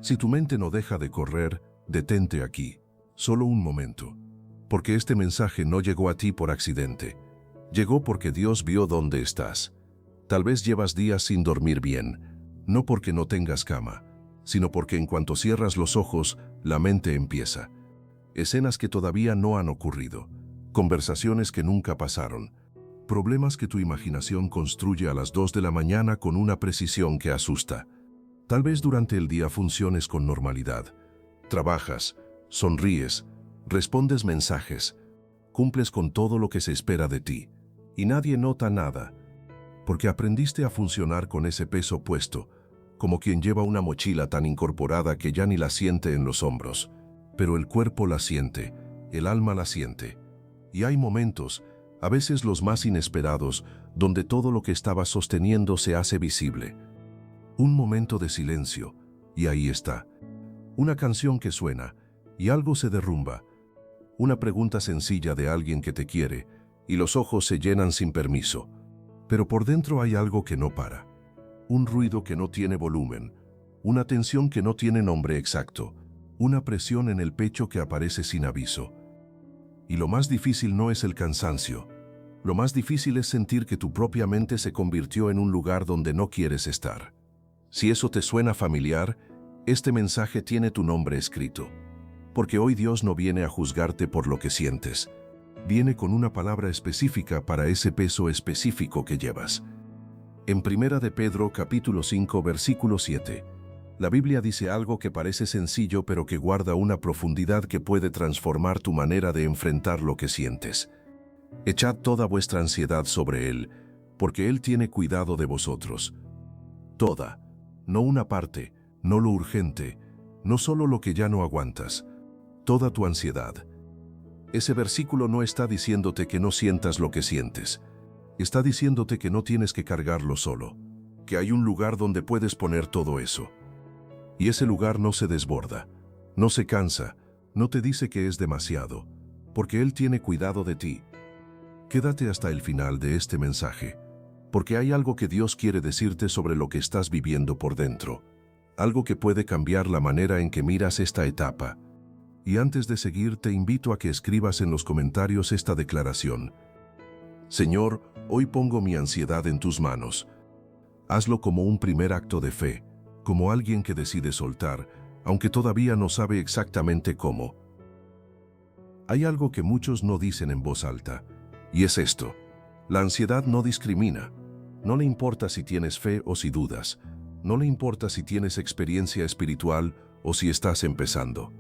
Si tu mente no deja de correr, detente aquí, solo un momento. Porque este mensaje no llegó a ti por accidente. Llegó porque Dios vio dónde estás. Tal vez llevas días sin dormir bien, no porque no tengas cama, sino porque en cuanto cierras los ojos, la mente empieza. Escenas que todavía no han ocurrido, conversaciones que nunca pasaron, problemas que tu imaginación construye a las 2 de la mañana con una precisión que asusta. Tal vez durante el día funciones con normalidad. Trabajas, sonríes, respondes mensajes, cumples con todo lo que se espera de ti, y nadie nota nada, porque aprendiste a funcionar con ese peso puesto, como quien lleva una mochila tan incorporada que ya ni la siente en los hombros. Pero el cuerpo la siente, el alma la siente. Y hay momentos, a veces los más inesperados, donde todo lo que estabas sosteniendo se hace visible. Un momento de silencio, y ahí está. Una canción que suena, y algo se derrumba. Una pregunta sencilla de alguien que te quiere, y los ojos se llenan sin permiso. Pero por dentro hay algo que no para. Un ruido que no tiene volumen, una tensión que no tiene nombre exacto, una presión en el pecho que aparece sin aviso. Y lo más difícil no es el cansancio. Lo más difícil es sentir que tu propia mente se convirtió en un lugar donde no quieres estar. Si eso te suena familiar, este mensaje tiene tu nombre escrito. Porque hoy Dios no viene a juzgarte por lo que sientes. Viene con una palabra específica para ese peso específico que llevas. En 1 de Pedro capítulo 5 versículo 7, la Biblia dice algo que parece sencillo pero que guarda una profundidad que puede transformar tu manera de enfrentar lo que sientes. Echad toda vuestra ansiedad sobre Él, porque Él tiene cuidado de vosotros. Toda, no una parte, no lo urgente, no solo lo que ya no aguantas, toda tu ansiedad. Ese versículo no está diciéndote que no sientas lo que sientes. Está diciéndote que no tienes que cargarlo solo, que hay un lugar donde puedes poner todo eso. Y ese lugar no se desborda, no se cansa, no te dice que es demasiado, porque Él tiene cuidado de ti. Quédate hasta el final de este mensaje, porque hay algo que Dios quiere decirte sobre lo que estás viviendo por dentro, algo que puede cambiar la manera en que miras esta etapa. Y antes de seguir, te invito a que escribas en los comentarios esta declaración. Señor, hoy pongo mi ansiedad en tus manos. Hazlo como un primer acto de fe, como alguien que decide soltar, aunque todavía no sabe exactamente cómo. Hay algo que muchos no dicen en voz alta, y es esto. La ansiedad no discrimina. No le importa si tienes fe o si dudas. No le importa si tienes experiencia espiritual o si estás empezando.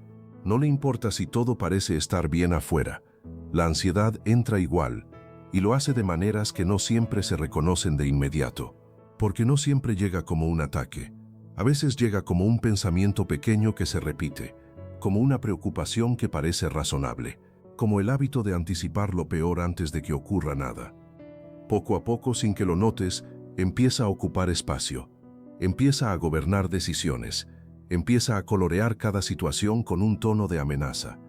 No le importa si todo parece estar bien afuera. La ansiedad entra igual, y lo hace de maneras que no siempre se reconocen de inmediato. Porque no siempre llega como un ataque. A veces llega como un pensamiento pequeño que se repite, como una preocupación que parece razonable, como el hábito de anticipar lo peor antes de que ocurra nada. Poco a poco, sin que lo notes, empieza a ocupar espacio, empieza a gobernar decisiones, empieza a colorear cada situación con un tono de amenaza.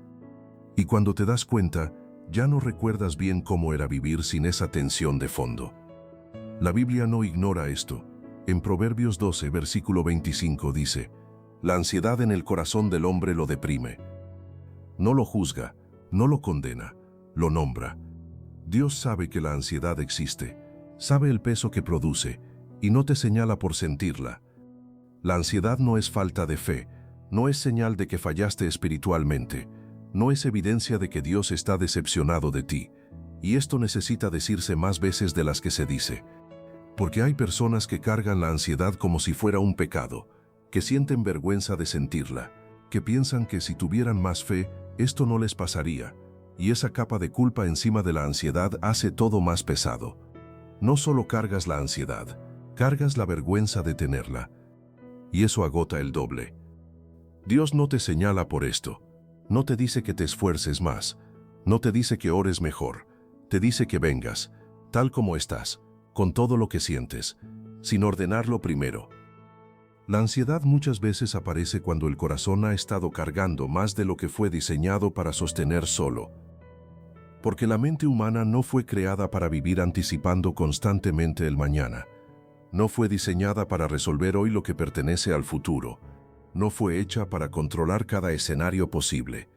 Y cuando te das cuenta, ya no recuerdas bien cómo era vivir sin esa tensión de fondo. La Biblia no ignora esto. En Proverbios 12, versículo 25 dice, la ansiedad en el corazón del hombre lo deprime. No lo juzga, no lo condena, lo nombra. Dios sabe que la ansiedad existe, sabe el peso que produce, y no te señala por sentirla. La ansiedad no es falta de fe, no es señal de que fallaste espiritualmente, no es evidencia de que Dios está decepcionado de ti, y esto necesita decirse más veces de las que se dice. Porque hay personas que cargan la ansiedad como si fuera un pecado, que sienten vergüenza de sentirla, que piensan que si tuvieran más fe, esto no les pasaría, y esa capa de culpa encima de la ansiedad hace todo más pesado. No solo cargas la ansiedad, cargas la vergüenza de tenerla, y eso agota el doble. Dios no te señala por esto, no te dice que te esfuerces más, no te dice que ores mejor, te dice que vengas, tal como estás, con todo lo que sientes, sin ordenarlo primero. La ansiedad muchas veces aparece cuando el corazón ha estado cargando más de lo que fue diseñado para sostener solo. Porque la mente humana no fue creada para vivir anticipando constantemente el mañana. No fue diseñada para resolver hoy lo que pertenece al futuro. No fue hecha para controlar cada escenario posible.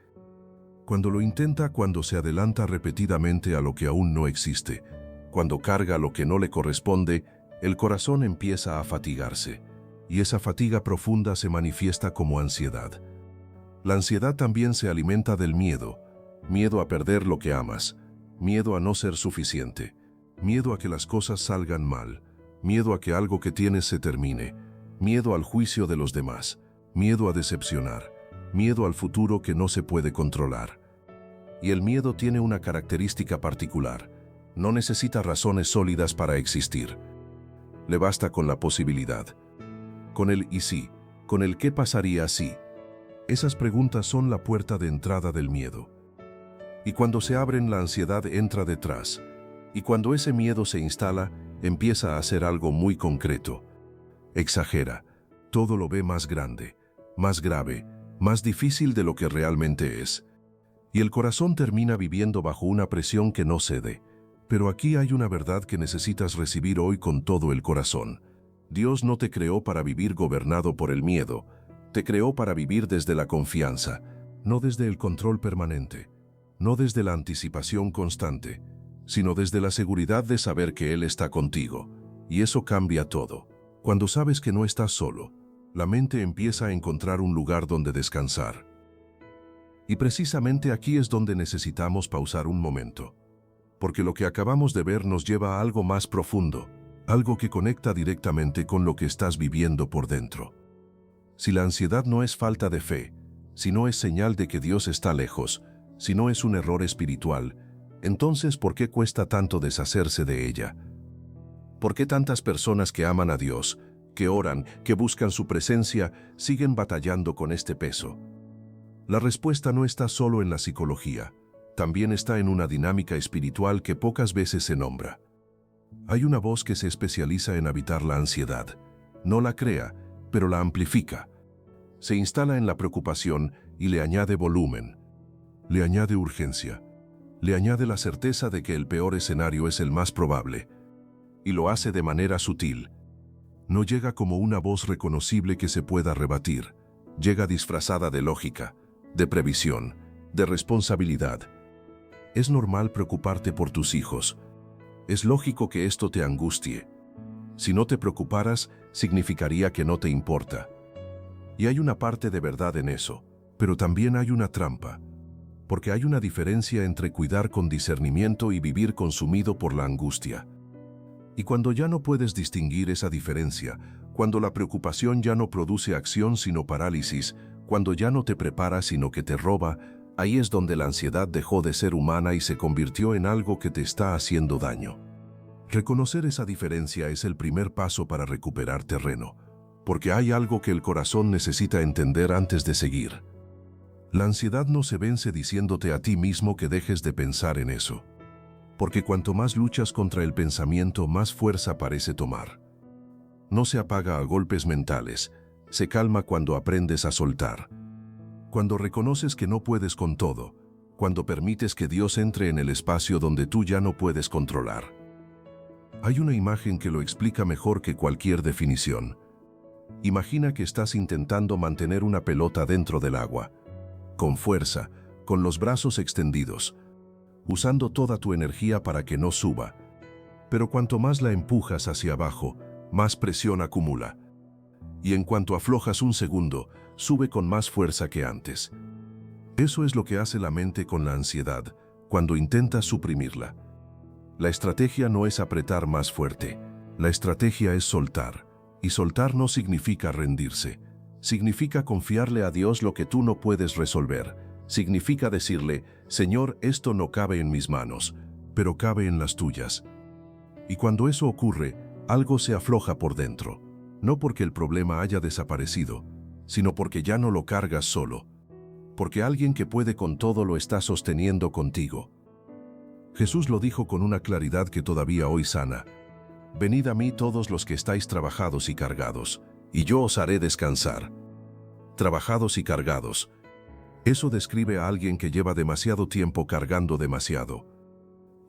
Cuando lo intenta, cuando se adelanta repetidamente a lo que aún no existe, cuando carga lo que no le corresponde, el corazón empieza a fatigarse, y esa fatiga profunda se manifiesta como ansiedad. La ansiedad también se alimenta del miedo, miedo a perder lo que amas, miedo a no ser suficiente, miedo a que las cosas salgan mal, miedo a que algo que tienes se termine, miedo al juicio de los demás, miedo a decepcionar, miedo al futuro que no se puede controlar. Y el miedo tiene una característica particular. No necesita razones sólidas para existir. Le basta con la posibilidad. Con el y sí, con el qué pasaría si. Esas preguntas son la puerta de entrada del miedo. Y cuando se abren, la ansiedad entra detrás. Y cuando ese miedo se instala, empieza a hacer algo muy concreto. Exagera. Todo lo ve más grande, más grave, más difícil de lo que realmente es. Y el corazón termina viviendo bajo una presión que no cede. Pero aquí hay una verdad que necesitas recibir hoy con todo el corazón. Dios no te creó para vivir gobernado por el miedo. Te creó para vivir desde la confianza, no desde el control permanente, no desde la anticipación constante, sino desde la seguridad de saber que Él está contigo. Y eso cambia todo. Cuando sabes que no estás solo, la mente empieza a encontrar un lugar donde descansar. Y precisamente aquí es donde necesitamos pausar un momento. Porque lo que acabamos de ver nos lleva a algo más profundo, algo que conecta directamente con lo que estás viviendo por dentro. Si la ansiedad no es falta de fe, si no es señal de que Dios está lejos, si no es un error espiritual, entonces ¿por qué cuesta tanto deshacerse de ella? ¿Por qué tantas personas que aman a Dios, que oran, que buscan su presencia, siguen batallando con este peso? La respuesta no está solo en la psicología, también está en una dinámica espiritual que pocas veces se nombra. Hay una voz que se especializa en habitar la ansiedad. No la crea, pero la amplifica. Se instala en la preocupación y le añade volumen. Le añade urgencia. Le añade la certeza de que el peor escenario es el más probable. Y lo hace de manera sutil. No llega como una voz reconocible que se pueda rebatir. Llega disfrazada de lógica, de previsión, de responsabilidad. Es normal preocuparte por tus hijos. Es lógico que esto te angustie. Si no te preocuparas, significaría que no te importa. Y hay una parte de verdad en eso, pero también hay una trampa. Porque hay una diferencia entre cuidar con discernimiento y vivir consumido por la angustia. Y cuando ya no puedes distinguir esa diferencia, cuando la preocupación ya no produce acción sino parálisis, cuando ya no te prepara sino que te roba, ahí es donde la ansiedad dejó de ser humana y se convirtió en algo que te está haciendo daño. Reconocer esa diferencia es el primer paso para recuperar terreno, porque hay algo que el corazón necesita entender antes de seguir. La ansiedad no se vence diciéndote a ti mismo que dejes de pensar en eso. Porque cuanto más luchas contra el pensamiento, más fuerza parece tomar. No se apaga a golpes mentales, se calma cuando aprendes a soltar. Cuando reconoces que no puedes con todo, cuando permites que Dios entre en el espacio donde tú ya no puedes controlar. Hay una imagen que lo explica mejor que cualquier definición. Imagina que estás intentando mantener una pelota dentro del agua, con fuerza, con los brazos extendidos, usando toda tu energía para que no suba. Pero cuanto más la empujas hacia abajo, más presión acumula. Y en cuanto aflojas un segundo, sube con más fuerza que antes. Eso es lo que hace la mente con la ansiedad, cuando intentas suprimirla. La estrategia no es apretar más fuerte, la estrategia es soltar. Y soltar no significa rendirse, significa confiarle a Dios lo que tú no puedes resolver. Significa decirle, Señor, esto no cabe en mis manos, pero cabe en las tuyas. Y cuando eso ocurre, algo se afloja por dentro, no porque el problema haya desaparecido, sino porque ya no lo cargas solo, porque alguien que puede con todo lo está sosteniendo contigo. Jesús lo dijo con una claridad que todavía hoy sana. Venid a mí todos los que estáis trabajados y cargados, y yo os haré descansar. Trabajados y cargados. Eso describe a alguien que lleva demasiado tiempo cargando demasiado.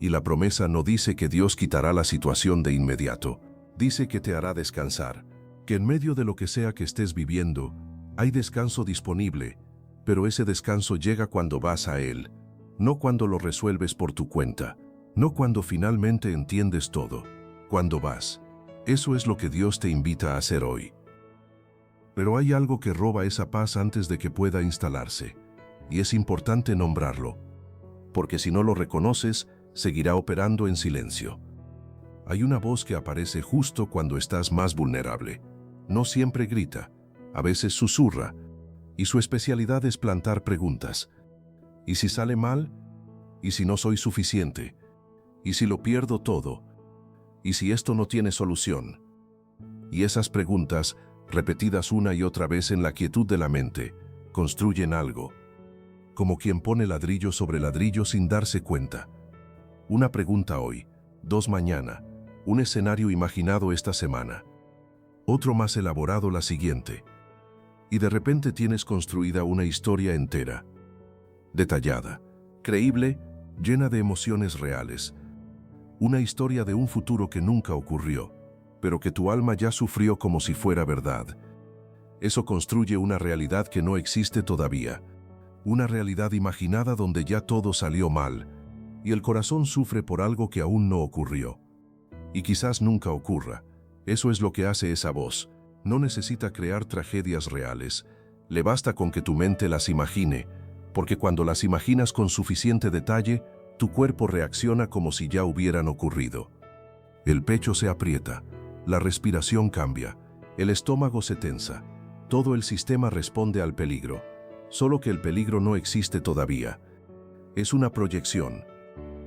Y la promesa no dice que Dios quitará la situación de inmediato. Dice que te hará descansar, que en medio de lo que sea que estés viviendo, Hay descanso disponible, pero ese descanso llega cuando vas a Él, no cuando lo resuelves por tu cuenta, no cuando finalmente entiendes todo, cuando vas. Eso es lo que Dios te invita a hacer hoy. Pero hay algo que roba esa paz antes de que pueda instalarse, y es importante nombrarlo, porque si no lo reconoces, seguirá operando en silencio. Hay una voz que aparece justo cuando estás más vulnerable. No siempre grita, a veces susurra, y su especialidad es plantar preguntas. ¿Y si sale mal? ¿Y si no soy suficiente? ¿Y si lo pierdo todo? ¿Y si esto no tiene solución? Y esas preguntas, repetidas una y otra vez en la quietud de la mente, construyen algo, como quien pone ladrillo sobre ladrillo sin darse cuenta. Una pregunta hoy, 2 mañana, un escenario imaginado esta semana, otro más elaborado la siguiente, y de repente tienes construida una historia entera, detallada, creíble, llena de emociones reales, una historia de un futuro que nunca ocurrió, pero que tu alma ya sufrió como si fuera verdad. Eso construye una realidad que no existe todavía, una realidad imaginada donde ya todo salió mal, y el corazón sufre por algo que aún no ocurrió. Y quizás nunca ocurra. Eso es lo que hace esa voz. No necesita crear tragedias reales. Le basta con que tu mente las imagine, porque cuando las imaginas con suficiente detalle, tu cuerpo reacciona como si ya hubieran ocurrido. El pecho se aprieta, la respiración cambia, el estómago se tensa, todo el sistema responde al peligro, solo que el peligro no existe todavía. Es una proyección,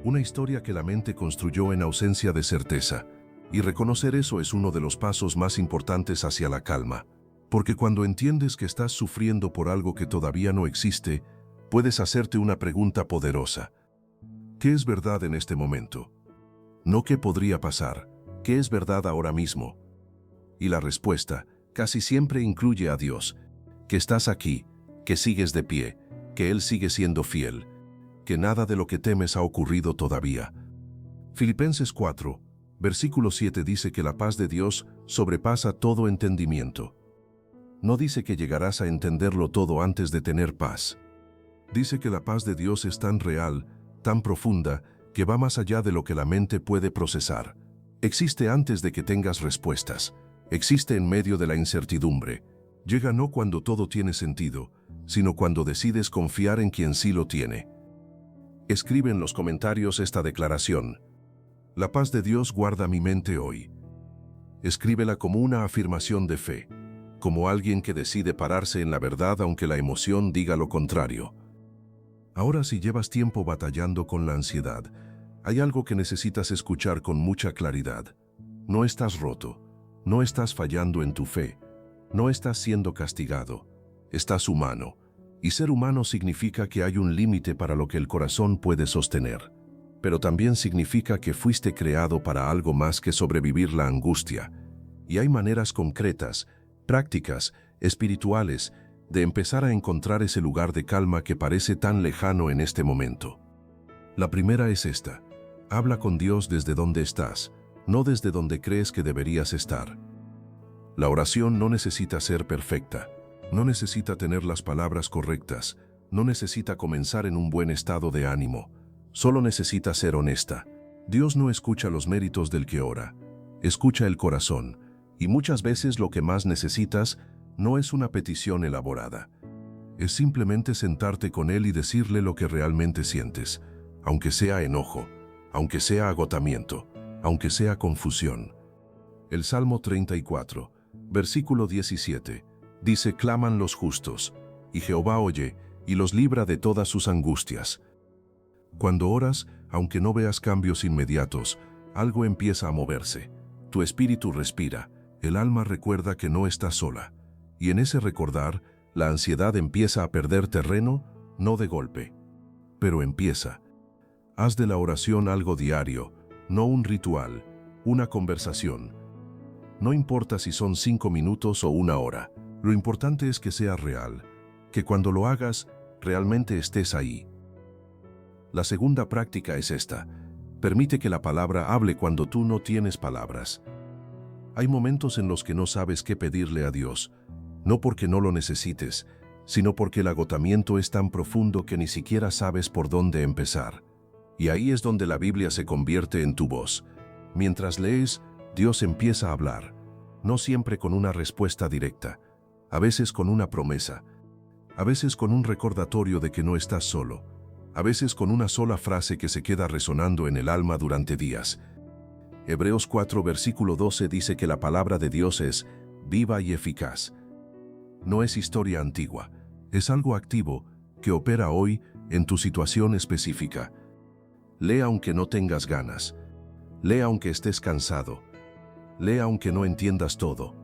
una historia que la mente construyó en ausencia de certeza, y reconocer eso es uno de los pasos más importantes hacia la calma, porque cuando entiendes que estás sufriendo por algo que todavía no existe, puedes hacerte una pregunta poderosa. ¿Qué es verdad en este momento? No qué podría pasar, ¿qué es verdad ahora mismo? Y la respuesta casi siempre incluye a Dios, que estás aquí, que sigues de pie, que Él sigue siendo fiel, que nada de lo que temes ha ocurrido todavía. Filipenses 4, versículo 7 dice que la paz de Dios sobrepasa todo entendimiento. No dice que llegarás a entenderlo todo antes de tener paz. Dice que la paz de Dios es tan real, tan profunda, que va más allá de lo que la mente puede procesar. Existe antes de que tengas respuestas. Existe en medio de la incertidumbre. Llega no cuando todo tiene sentido, sino cuando decides confiar en quien sí lo tiene. Escribe en los comentarios esta declaración. La paz de Dios guarda mi mente hoy. Escríbela como una afirmación de fe, como alguien que decide pararse en la verdad aunque la emoción diga lo contrario. Ahora, si llevas tiempo batallando con la ansiedad, hay algo que necesitas escuchar con mucha claridad. No estás roto, no estás fallando en tu fe, no estás siendo castigado, estás humano. Y ser humano significa que hay un límite para lo que el corazón puede sostener. Pero también significa que fuiste creado para algo más que sobrevivir la angustia. Y hay maneras concretas, prácticas, espirituales, de empezar a encontrar ese lugar de calma que parece tan lejano en este momento. La primera es esta. Habla con Dios desde donde estás, no desde donde crees que deberías estar. La oración no necesita ser perfecta. No necesita tener las palabras correctas, no necesita comenzar en un buen estado de ánimo, solo necesita ser honesta. Dios no escucha los méritos del que ora, escucha el corazón, y muchas veces lo que más necesitas no es una petición elaborada. Es simplemente sentarte con Él y decirle lo que realmente sientes, aunque sea enojo, aunque sea agotamiento, aunque sea confusión. El Salmo 34, versículo 17. Dice, claman los justos, y Jehová oye, y los libra de todas sus angustias. Cuando oras, aunque no veas cambios inmediatos, algo empieza a moverse. Tu espíritu respira, el alma recuerda que no está sola. Y en ese recordar, la ansiedad empieza a perder terreno, no de golpe, pero empieza. Haz de la oración algo diario, no un ritual, una conversación. No importa si son 5 minutos o 1 hora. Lo importante es que sea real, que cuando lo hagas, realmente estés ahí. La segunda práctica es esta. Permite que la palabra hable cuando tú no tienes palabras. Hay momentos en los que no sabes qué pedirle a Dios. No porque no lo necesites, sino porque el agotamiento es tan profundo que ni siquiera sabes por dónde empezar. Y ahí es donde la Biblia se convierte en tu voz. Mientras lees, Dios empieza a hablar, no siempre con una respuesta directa, a veces con una promesa, a veces con un recordatorio de que no estás solo, a veces con una sola frase que se queda resonando en el alma durante días. Hebreos 4, versículo 12 dice que la palabra de Dios es viva y eficaz. No es historia antigua, es algo activo que opera hoy en tu situación específica. Lee aunque no tengas ganas, lee aunque estés cansado, lee aunque no entiendas todo.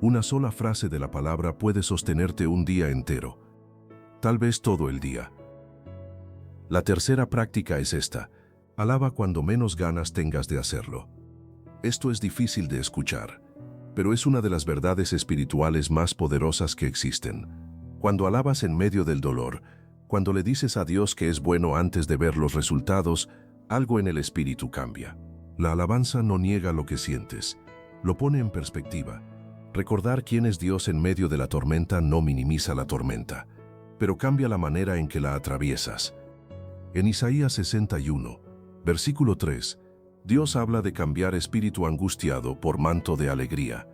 Una sola frase de la palabra puede sostenerte un día entero, tal vez todo el día. La tercera práctica es esta: alaba cuando menos ganas tengas de hacerlo. Esto es difícil de escuchar, pero es una de las verdades espirituales más poderosas que existen. Cuando alabas en medio del dolor, cuando le dices a Dios que es bueno antes de ver los resultados, algo en el espíritu cambia. La alabanza no niega lo que sientes, lo pone en perspectiva. Recordar quién es Dios en medio de la tormenta no minimiza la tormenta, pero cambia la manera en que la atraviesas. En Isaías 61, versículo 3, Dios habla de cambiar espíritu angustiado por manto de alegría.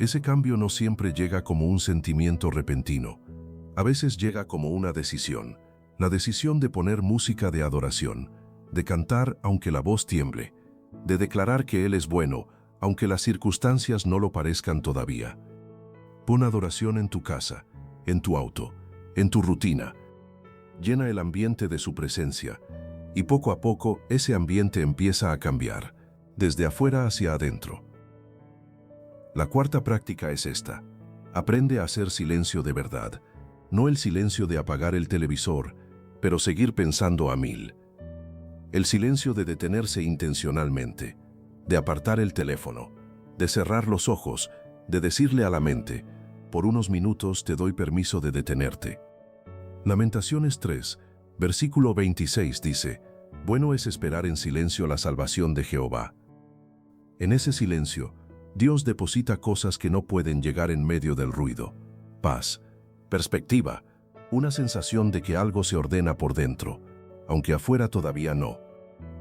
Ese cambio no siempre llega como un sentimiento repentino. A veces llega como una decisión. La decisión de poner música de adoración, de cantar aunque la voz tiemble, de declarar que Él es bueno, aunque las circunstancias no lo parezcan todavía. Pon adoración en tu casa, en tu auto, en tu rutina. Llena el ambiente de su presencia, y poco a poco ese ambiente empieza a cambiar, desde afuera hacia adentro. La cuarta práctica es esta: aprende a hacer silencio de verdad, no el silencio de apagar el televisor, pero seguir pensando a mil. El silencio de detenerse intencionalmente, de apartar el teléfono, de cerrar los ojos, de decirle a la mente: por unos minutos te doy permiso de detenerte. Lamentaciones 3, versículo 26 dice: bueno es esperar en silencio la salvación de Jehová. En ese silencio, Dios deposita cosas que no pueden llegar en medio del ruido: paz, perspectiva, una sensación de que algo se ordena por dentro, aunque afuera todavía no.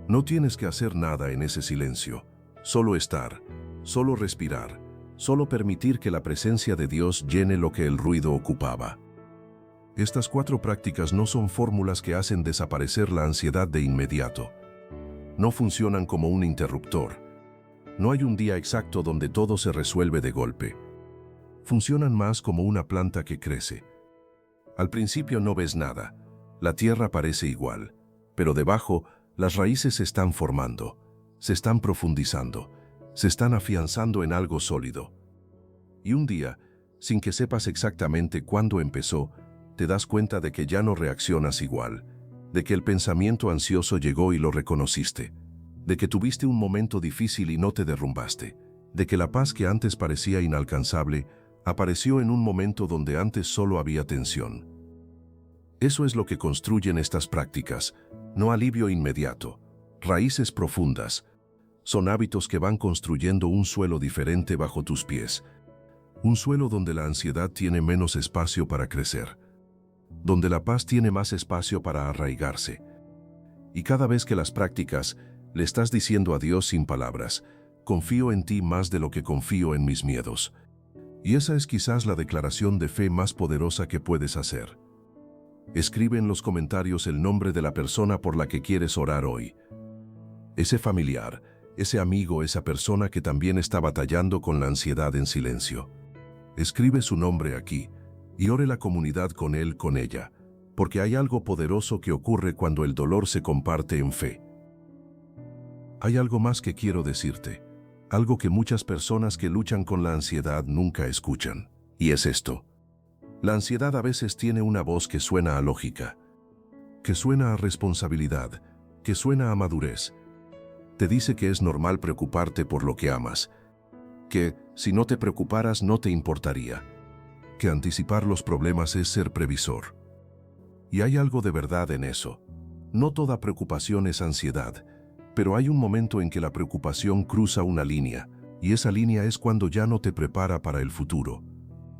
No tienes que hacer nada en ese silencio. Solo estar, solo respirar, solo permitir que la presencia de Dios llene lo que el ruido ocupaba. Estas 4 prácticas no son fórmulas que hacen desaparecer la ansiedad de inmediato. No funcionan como un interruptor. No hay un día exacto donde todo se resuelve de golpe. Funcionan más como una planta que crece. Al principio no ves nada. La tierra parece igual, pero debajo las raíces se están formando. Se están profundizando, se están afianzando en algo sólido. Y un día, sin que sepas exactamente cuándo empezó, te das cuenta de que ya no reaccionas igual, de que el pensamiento ansioso llegó y lo reconociste, de que tuviste un momento difícil y no te derrumbaste, de que la paz que antes parecía inalcanzable apareció en un momento donde antes solo había tensión. Eso es lo que construyen estas prácticas, no alivio inmediato, raíces profundas. Son hábitos que van construyendo un suelo diferente bajo tus pies. Un suelo donde la ansiedad tiene menos espacio para crecer. Donde la paz tiene más espacio para arraigarse. Y cada vez que las practicas, le estás diciendo a Dios sin palabras: confío en ti más de lo que confío en mis miedos. Y esa es quizás la declaración de fe más poderosa que puedes hacer. Escribe en los comentarios el nombre de la persona por la que quieres orar hoy. Ese familiar, ese amigo, esa persona que también está batallando con la ansiedad en silencio. Escribe su nombre aquí y ore la comunidad con él, con ella, porque hay algo poderoso que ocurre cuando el dolor se comparte en fe. Hay algo más que quiero decirte, algo que muchas personas que luchan con la ansiedad nunca escuchan, y es esto: la ansiedad a veces tiene una voz que suena a lógica, que suena a responsabilidad, que suena a madurez. Te dice que es normal preocuparte por lo que amas, que si no te preocuparas no te importaría, que anticipar los problemas es ser previsor. Y hay algo de verdad en eso. No toda preocupación es ansiedad, pero hay un momento en que la preocupación cruza una línea, y esa línea es cuando ya no te prepara para el futuro.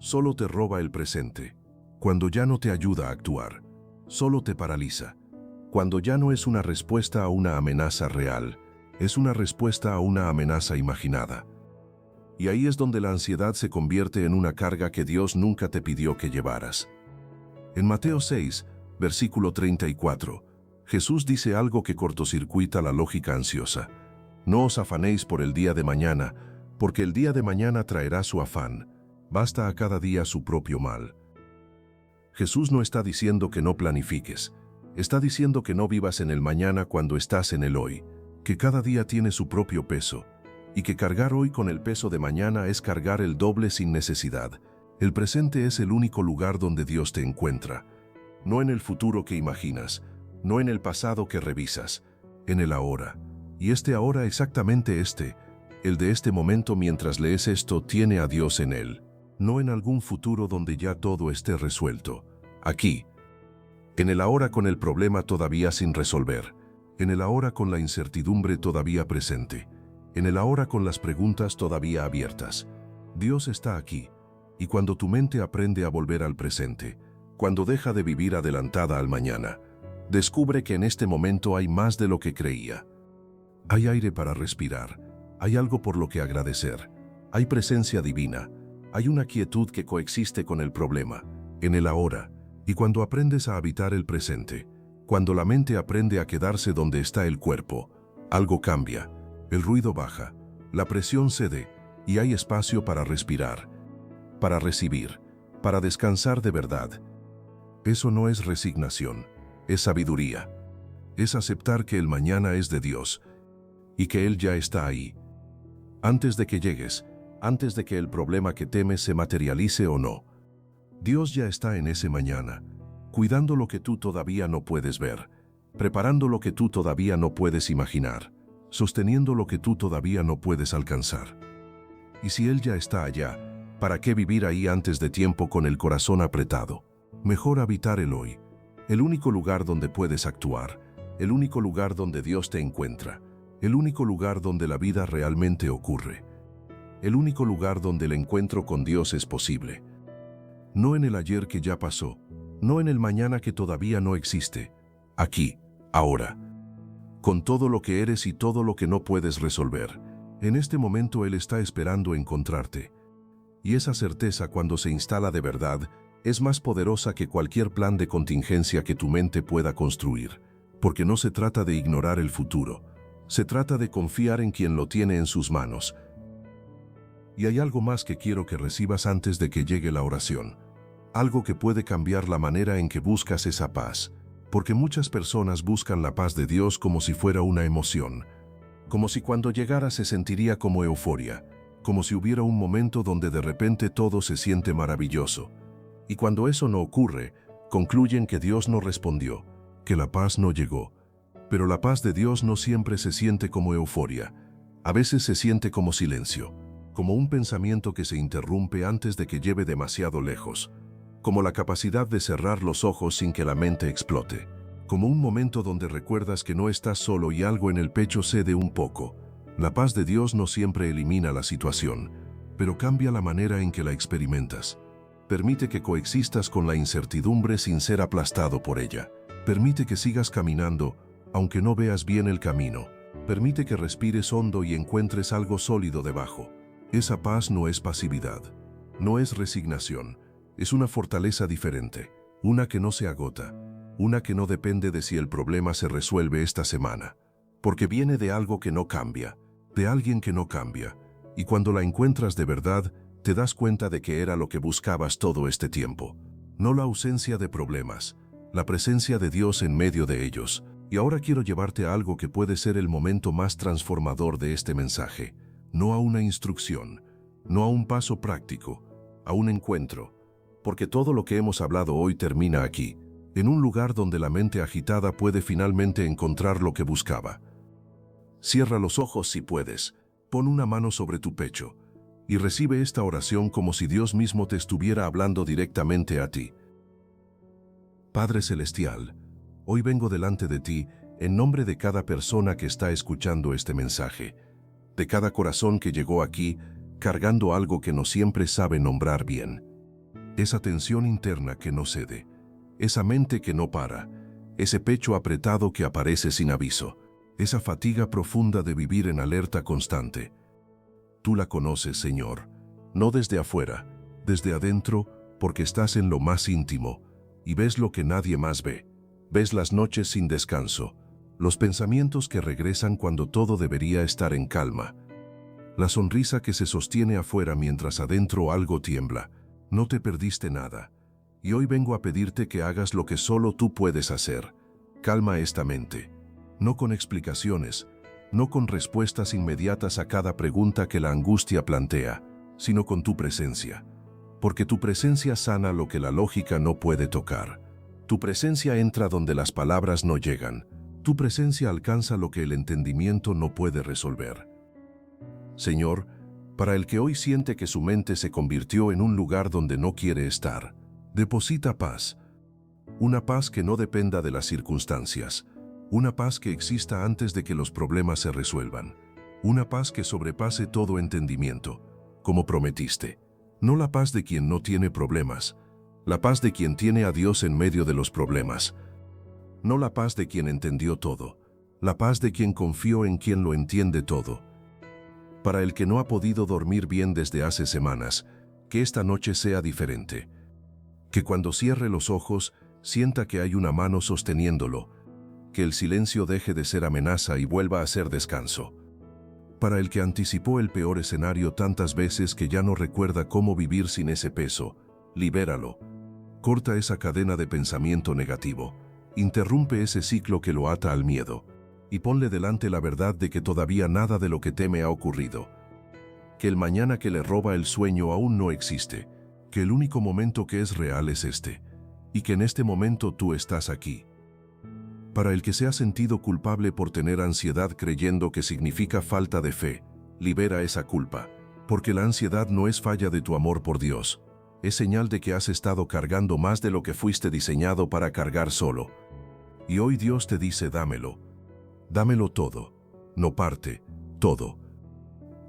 solo te roba el presente, cuando ya no te ayuda a actuar, solo te paraliza, cuando ya no es una respuesta a una amenaza real, es una respuesta a una amenaza imaginada. Y ahí es donde la ansiedad se convierte en una carga que Dios nunca te pidió que llevaras. En Mateo 6, versículo 34, Jesús dice algo que cortocircuita la lógica ansiosa. No os afanéis por el día de mañana, porque el día de mañana traerá su afán. Basta a cada día su propio mal. Jesús no está diciendo que no planifiques. Está diciendo que no vivas en el mañana cuando estás en el hoy, que cada día tiene su propio peso, y que cargar hoy con el peso de mañana es cargar el doble sin necesidad. El presente es el único lugar donde Dios te encuentra, no en el futuro que imaginas, no en el pasado que revisas, en el ahora. Y este ahora, exactamente el de este momento mientras lees esto, tiene a Dios en él, no en algún futuro donde ya todo esté resuelto. Aquí, en el ahora con el problema todavía sin resolver, en el ahora con la incertidumbre todavía presente, en el ahora con las preguntas todavía abiertas. Dios está aquí, y cuando tu mente aprende a volver al presente, cuando deja de vivir adelantada al mañana, descubre que en este momento hay más de lo que creía. Hay aire para respirar, hay algo por lo que agradecer, hay presencia divina, hay una quietud que coexiste con el problema, en el ahora. Y cuando aprendes a habitar el presente, cuando la mente aprende a quedarse donde está el cuerpo, algo cambia, el ruido baja, la presión cede, y hay espacio para respirar, para recibir, para descansar de verdad. Eso no es resignación, es sabiduría. Es aceptar que el mañana es de Dios, y que Él ya está ahí. Antes de que llegues, antes de que el problema que temes se materialice o no, Dios ya está en ese mañana, cuidando lo que tú todavía no puedes ver, preparando lo que tú todavía no puedes imaginar, sosteniendo lo que tú todavía no puedes alcanzar. Y si Él ya está allá, ¿para qué vivir ahí antes de tiempo con el corazón apretado? Mejor habitar el hoy, el único lugar donde puedes actuar, el único lugar donde Dios te encuentra, el único lugar donde la vida realmente ocurre, el único lugar donde el encuentro con Dios es posible. No en el ayer que ya pasó, no en el mañana que todavía no existe, aquí, ahora. Con todo lo que eres y todo lo que no puedes resolver, en este momento Él está esperando encontrarte. Y esa certeza, cuando se instala de verdad, es más poderosa que cualquier plan de contingencia que tu mente pueda construir, porque no se trata de ignorar el futuro, se trata de confiar en quien lo tiene en sus manos. Y hay algo más que quiero que recibas antes de que llegue la oración. Algo que puede cambiar la manera en que buscas esa paz. Porque muchas personas buscan la paz de Dios como si fuera una emoción. Como si cuando llegara se sentiría como euforia. Como si hubiera un momento donde de repente todo se siente maravilloso. Y cuando eso no ocurre, concluyen que Dios no respondió, que la paz no llegó. Pero la paz de Dios no siempre se siente como euforia. A veces se siente como silencio. Como un pensamiento que se interrumpe antes de que lleve demasiado lejos, como la capacidad de cerrar los ojos sin que la mente explote, como un momento donde recuerdas que no estás solo y algo en el pecho cede un poco. La paz de Dios no siempre elimina la situación, pero cambia la manera en que la experimentas. Permite que coexistas con la incertidumbre sin ser aplastado por ella. Permite que sigas caminando, aunque no veas bien el camino. Permite que respires hondo y encuentres algo sólido debajo. Esa paz no es pasividad, no es resignación, es una fortaleza diferente, una que no se agota, una que no depende de si el problema se resuelve esta semana, porque viene de algo que no cambia, de alguien que no cambia, y cuando la encuentras de verdad, te das cuenta de que era lo que buscabas todo este tiempo, no la ausencia de problemas, la presencia de Dios en medio de ellos. Y ahora quiero llevarte a algo que puede ser el momento más transformador de este mensaje. No a una instrucción, no a un paso práctico, a un encuentro, porque todo lo que hemos hablado hoy termina aquí, en un lugar donde la mente agitada puede finalmente encontrar lo que buscaba. Cierra los ojos si puedes, pon una mano sobre tu pecho, y recibe esta oración como si Dios mismo te estuviera hablando directamente a ti. Padre Celestial, hoy vengo delante de ti en nombre de cada persona que está escuchando este mensaje, de cada corazón que llegó aquí cargando algo que no siempre sabe nombrar bien. esa tensión interna que no cede, esa mente que no para, ese pecho apretado que aparece sin aviso, esa fatiga profunda de vivir en alerta constante. Tú la conoces, Señor, no desde afuera, desde adentro, porque estás en lo más íntimo, y ves lo que nadie más ve. Ves las noches sin descanso, los pensamientos que regresan cuando todo debería estar en calma, la sonrisa que se sostiene afuera mientras adentro algo tiembla. No te perdiste nada. Y hoy vengo a pedirte que hagas lo que solo tú puedes hacer. Calma esta mente. No con explicaciones, no con respuestas inmediatas a cada pregunta que la angustia plantea, sino con tu presencia. Porque tu presencia sana lo que la lógica no puede tocar. Tu presencia entra donde las palabras no llegan. Tu presencia alcanza lo que el entendimiento no puede resolver. Señor, para el que hoy siente que su mente se convirtió en un lugar donde no quiere estar, deposita paz. Una paz que no dependa de las circunstancias. Una paz que exista antes de que los problemas se resuelvan. Una paz que sobrepase todo entendimiento, como prometiste. No la paz de quien no tiene problemas, la paz de quien tiene a Dios en medio de los problemas. No la paz de quien entendió todo, la paz de quien confió en quien lo entiende todo. Para el que no ha podido dormir bien desde hace semanas, que esta noche sea diferente. Que cuando cierre los ojos, sienta que hay una mano sosteniéndolo, que el silencio deje de ser amenaza y vuelva a ser descanso. Para el que anticipó el peor escenario tantas veces que ya no recuerda cómo vivir sin ese peso, libéralo. Corta esa cadena de pensamiento negativo, interrumpe ese ciclo que lo ata al miedo, y ponle delante la verdad de que todavía nada de lo que teme ha ocurrido. Que el mañana que le roba el sueño aún no existe, que el único momento que es real es este, y que en este momento tú estás aquí. Para el que se ha sentido culpable por tener ansiedad creyendo que significa falta de fe, libera esa culpa, porque la ansiedad no es falla de tu amor por Dios, es señal de que has estado cargando más de lo que fuiste diseñado para cargar solo. Y hoy Dios te dice dámelo. Dámelo todo, no parte, todo.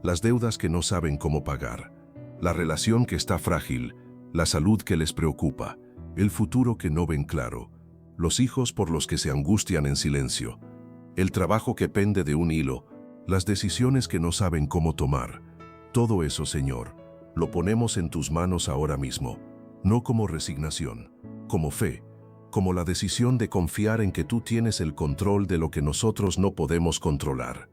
Las deudas que no saben cómo pagar, la relación que está frágil, la salud que les preocupa, el futuro que no ven claro, los hijos por los que se angustian en silencio, el trabajo que pende de un hilo, las decisiones que no saben cómo tomar. Todo eso, Señor, lo ponemos en tus manos ahora mismo, no como resignación, como fe, como la decisión de confiar en que tú tienes el control de lo que nosotros no podemos controlar.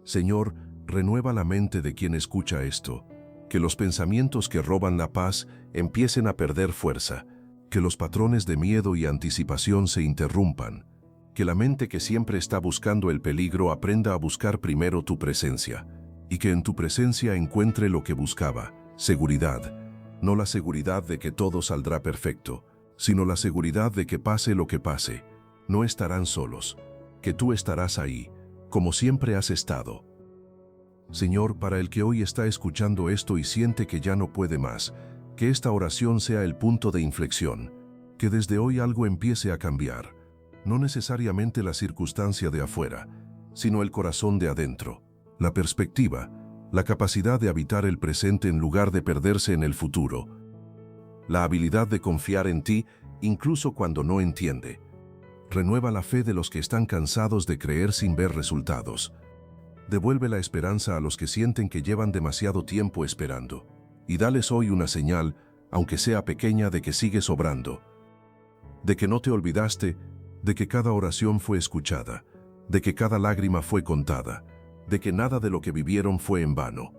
Señor, renueva la mente de quien escucha esto, que los pensamientos que roban la paz empiecen a perder fuerza, que los patrones de miedo y anticipación se interrumpan, que la mente que siempre está buscando el peligro aprenda a buscar primero tu presencia, y que en tu presencia encuentre lo que buscaba, seguridad, no la seguridad de que todo saldrá perfecto, sino la seguridad de que pase lo que pase, no estarán solos, que tú estarás ahí, como siempre has estado. Señor, para el que hoy está escuchando esto y siente que ya no puede más, que esta oración sea el punto de inflexión, que desde hoy algo empiece a cambiar, no necesariamente la circunstancia de afuera, sino el corazón de adentro, la perspectiva, la capacidad de habitar el presente en lugar de perderse en el futuro, la habilidad de confiar en ti incluso cuando no entiende. Renueva la fe de los que están cansados de creer sin ver resultados. Devuelve la esperanza a los que sienten que llevan demasiado tiempo esperando. Y dales hoy una señal, aunque sea pequeña, de que sigues obrando, de que no te olvidaste, de que cada oración fue escuchada, de que cada lágrima fue contada, de que nada de lo que vivieron fue en vano.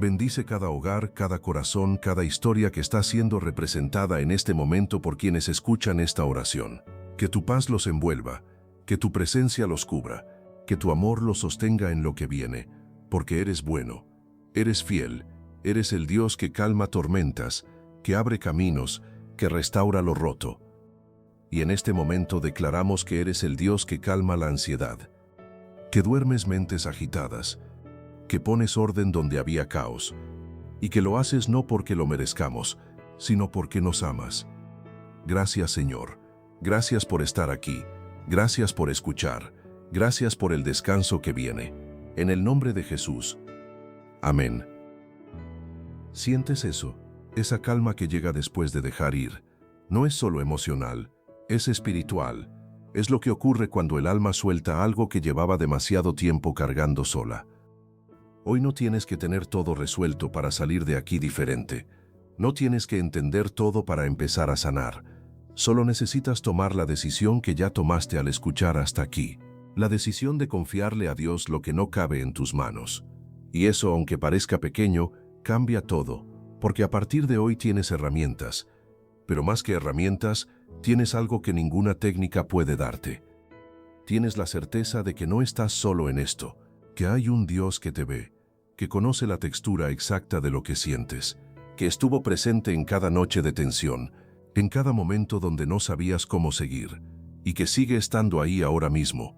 Bendice cada hogar, cada corazón, cada historia que está siendo representada en este momento por quienes escuchan esta oración. Que tu paz los envuelva, que tu presencia los cubra, que tu amor los sostenga en lo que viene, porque eres bueno, eres fiel, eres el Dios que calma tormentas, que abre caminos, que restaura lo roto. Y en este momento declaramos que eres el Dios que calma la ansiedad, que duermes mentes agitadas, que pones orden donde había caos, y que lo haces no porque lo merezcamos, sino porque nos amas. Gracias, Señor. Gracias por estar aquí. Gracias por escuchar. Gracias por el descanso que viene. En el nombre de Jesús. Amén. ¿Sientes eso? Esa calma que llega después de dejar ir, no es solo emocional, es espiritual. Es lo que ocurre cuando el alma suelta algo que llevaba demasiado tiempo cargando sola. Hoy no tienes que tener todo resuelto para salir de aquí diferente. No tienes que entender todo para empezar a sanar. Solo necesitas tomar la decisión que ya tomaste al escuchar hasta aquí. La decisión de confiarle a Dios lo que no cabe en tus manos. Y eso, aunque parezca pequeño, cambia todo, porque a partir de hoy tienes herramientas. Pero más que herramientas, tienes algo que ninguna técnica puede darte. Tienes la certeza de que no estás solo en esto, que hay un Dios que te ve, que conoce la textura exacta de lo que sientes, que estuvo presente en cada noche de tensión, en cada momento donde no sabías cómo seguir, y que sigue estando ahí ahora mismo.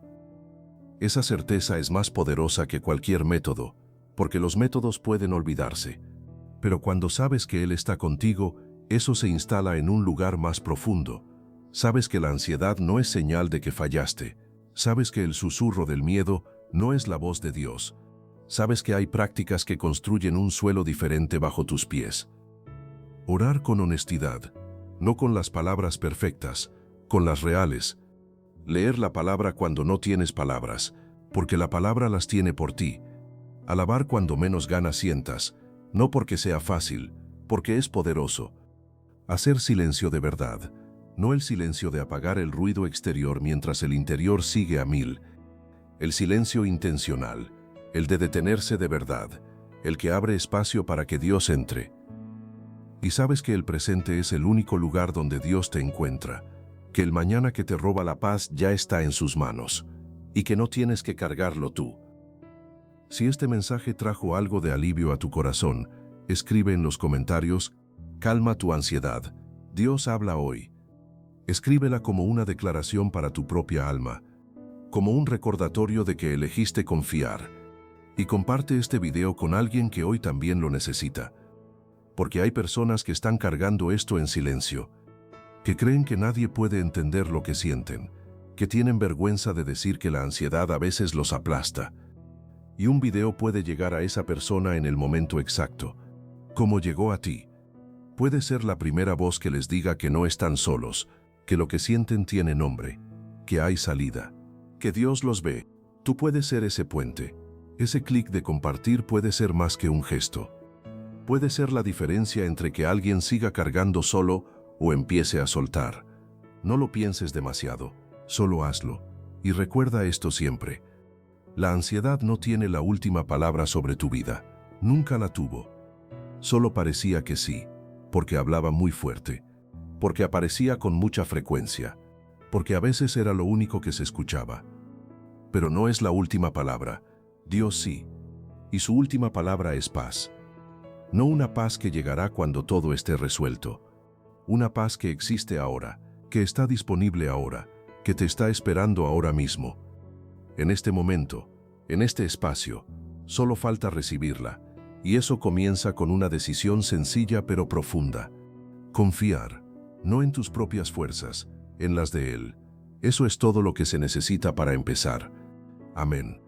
Esa certeza es más poderosa que cualquier método, porque los métodos pueden olvidarse. Pero cuando sabes que Él está contigo, eso se instala en un lugar más profundo. Sabes que la ansiedad no es señal de que fallaste. Sabes que el susurro del miedo no es la voz de Dios. Sabes que hay prácticas que construyen un suelo diferente bajo tus pies. Orar con honestidad, no con las palabras perfectas, con las reales. Leer la palabra cuando no tienes palabras, porque la palabra las tiene por ti. Alabar cuando menos ganas sientas, no porque sea fácil, porque es poderoso. Hacer silencio de verdad, no el silencio de apagar el ruido exterior mientras el interior sigue a mil. El silencio intencional, el de detenerse de verdad, el que abre espacio para que Dios entre. Y sabes que el presente es el único lugar donde Dios te encuentra, que el mañana que te roba la paz ya está en sus manos, y que no tienes que cargarlo tú. Si este mensaje trajo algo de alivio a tu corazón, escribe en los comentarios: calma tu ansiedad, Dios habla hoy. Escríbela como una declaración para tu propia alma, como un recordatorio de que elegiste confiar. Y comparte este video con alguien que hoy también lo necesita. Porque hay personas que están cargando esto en silencio, que creen que nadie puede entender lo que sienten, que tienen vergüenza de decir que la ansiedad a veces los aplasta. Y un video puede llegar a esa persona en el momento exacto, como llegó a ti. Puede ser la primera voz que les diga que no están solos, que lo que sienten tiene nombre, que hay salida, que Dios los ve. Tú puedes ser ese puente. Ese clic de compartir puede ser más que un gesto. Puede ser la diferencia entre que alguien siga cargando solo o empiece a soltar. No lo pienses demasiado, solo hazlo. Y recuerda esto siempre: la ansiedad no tiene la última palabra sobre tu vida. Nunca la tuvo. Solo parecía que sí, porque hablaba muy fuerte, porque aparecía con mucha frecuencia, porque a veces era lo único que se escuchaba. Pero no es la última palabra. Dios sí. Y su última palabra es paz. No una paz que llegará cuando todo esté resuelto. Una paz que existe ahora, que está disponible ahora, que te está esperando ahora mismo. En este momento, en este espacio, solo falta recibirla. Y eso comienza con una decisión sencilla pero profunda. Confiar, no en tus propias fuerzas, en las de Él. Eso es todo lo que se necesita para empezar. Amén.